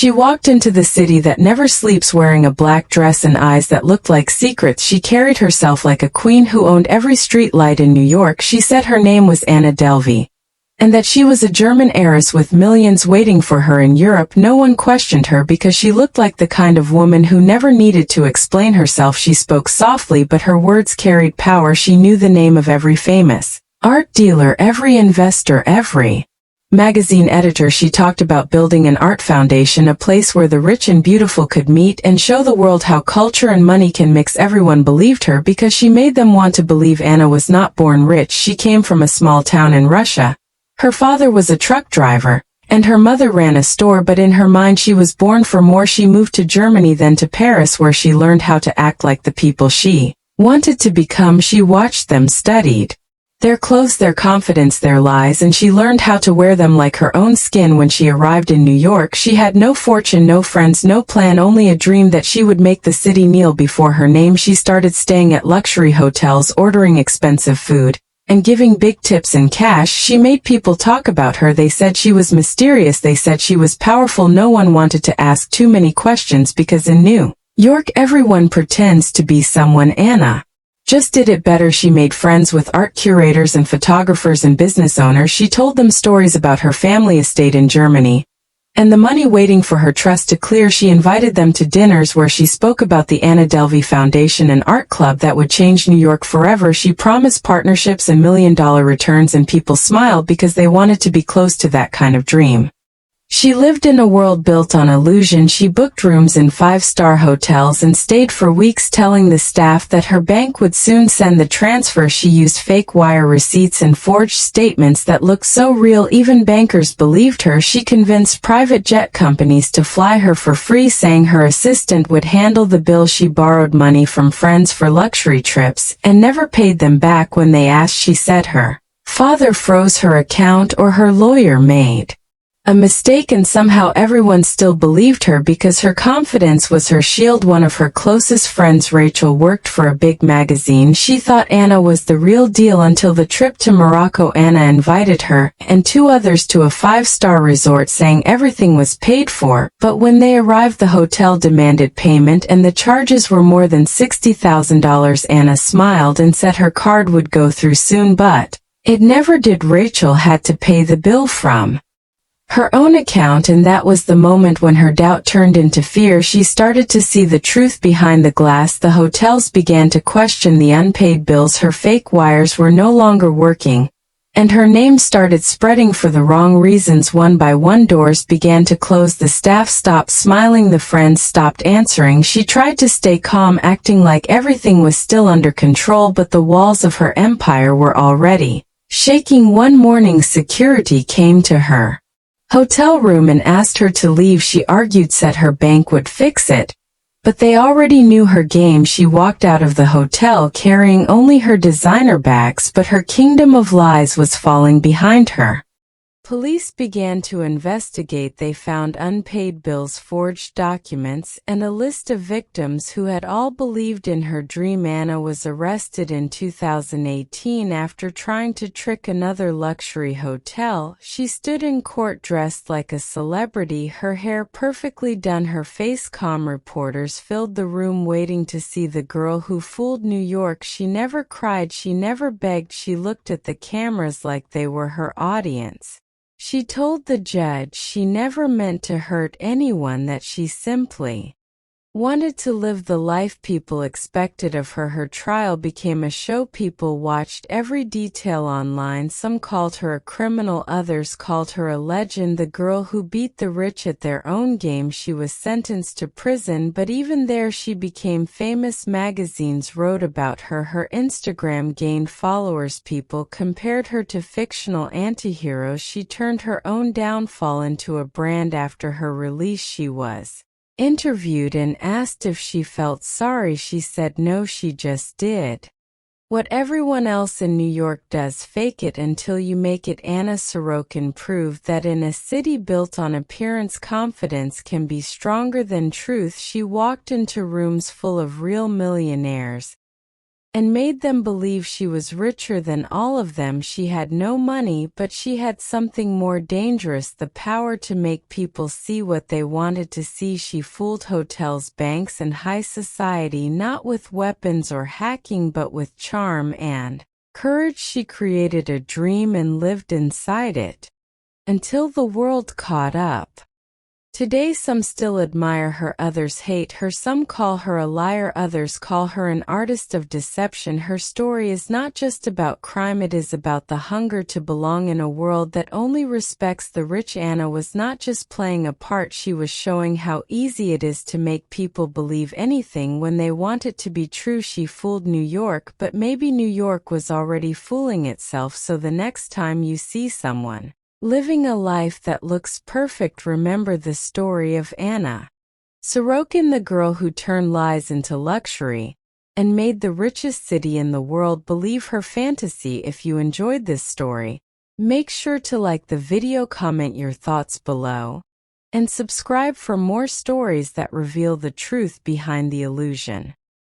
She walked into the city that never sleeps wearing a black dress and eyes that looked like secrets. She carried herself like a queen who owned every street light in New York. She said her name was Anna Delvey, and that she was a German heiress with millions waiting for her in Europe. No one questioned her because she looked like the kind of woman who never needed to explain herself. She spoke softly, but her words carried power. She knew the name of every famous art dealer, every investor, every magazine editor. She talked about building an art foundation, a place where the rich and beautiful could meet and show the world how culture and money can mix. Everyone believed her because she made them want to believe. Anna was not born rich. She came from a small town in Russia. Her father was a truck driver, and her mother ran a store, but in her mind she was born for more. She moved to Germany, then to Paris, where she learned how to act like the people she wanted to become. She watched them, studied their clothes, their confidence, their lies, and she learned how to wear them like her own skin. When she arrived in New York, she had no fortune, no friends, no plan, only a dream that she would make the city kneel before her name. She started staying at luxury hotels, ordering expensive food, and giving big tips in cash. She made people talk about her. They said she was mysterious. They said she was powerful. No one wanted to ask too many questions because in New York everyone pretends to be someone. Anna just did it better. She made friends with art curators and photographers and business owners. She told them stories about her family estate in Germany and the money waiting for her trust to clear. She invited them to dinners where she spoke about the Anna Delvey Foundation, an art club that would change New York forever. She promised partnerships and million-dollar returns, and people smiled because they wanted to be close to that kind of dream. She lived in a world built on illusion. She booked rooms in 5-star hotels and stayed for weeks, telling the staff that her bank would soon send the transfer. She used fake wire receipts and forged statements that looked so real even bankers believed her. She convinced private jet companies to fly her for free, saying her assistant would handle the bill. She borrowed money from friends for luxury trips and never paid them back. When they asked, she said her father froze her account or her lawyer made a mistake, and somehow everyone still believed her because her confidence was her shield. One of her closest friends, Rachel, worked for a big magazine. She thought Anna was the real deal until the trip to Morocco. Anna invited her and 2 others to a 5-star resort, saying everything was paid for, but when they arrived the hotel demanded payment and the charges were more than $60,000. Anna smiled and said her card would go through soon, but it never did. Rachel had to pay the bill from her own account, and that was the moment when her doubt turned into fear. She started to see the truth behind the glass. The hotels began to question the unpaid bills. Her fake wires were no longer working, and her name started spreading for the wrong reasons. One by one, doors began to close. The staff stopped smiling. The friends stopped answering. She tried to stay calm, acting like everything was still under control, but the walls of her empire were already shaking. One morning, security came to her hotel room and asked her to leave. She argued, said her bank would fix it, but they already knew her game. She walked out of the hotel carrying only her designer bags, but her kingdom of lies was falling behind her. Police began to investigate. They found unpaid bills, forged documents, and a list of victims who had all believed in her dream. Anna was arrested in 2018 after trying to trick another luxury hotel. She stood in court dressed like a celebrity, her hair perfectly done, her face calm. Reporters filled the room waiting to see the girl who fooled New York. She never cried, she never begged, she looked at the cameras like they were her audience. She told the judge she never meant to hurt anyone, that she simply wanted to live the life people expected of her. Her trial became a show. People watched every detail online. Some called her a criminal, others called her a legend, the girl who beat the rich at their own game. She was sentenced to prison, but even there she became famous. Magazines wrote about her. Her Instagram gained followers. People compared her to fictional antiheroes. She turned her own downfall into a brand. After her release, she was interviewed and asked if she felt sorry. She said no, she just did what everyone else in New York does: fake it until you make it. Anna Sorokin proved that in a city built on appearance, confidence can be stronger than truth. She walked into rooms full of real millionaires, and made them believe she was richer than all of them. She had no money, but she had something more dangerous, the power to make people see what they wanted to see. She fooled hotels, banks, and high society, not with weapons or hacking, but with charm and courage. She created a dream and lived inside it until the world caught up. Today some still admire her, others hate her, some call her a liar, others call her an artist of deception. Her story is not just about crime, it is about the hunger to belong in a world that only respects the rich. Anna was not just playing a part, she was showing how easy it is to make people believe anything when they want it to be true. She fooled New York, but maybe New York was already fooling itself. So the next time you see someone living a life that looks perfect, remember the story of Anna Sorokin, the girl who turned lies into luxury and made the richest city in the world believe her fantasy. If you enjoyed this story, make sure to like the video, comment your thoughts below, and subscribe for more stories that reveal the truth behind the illusion.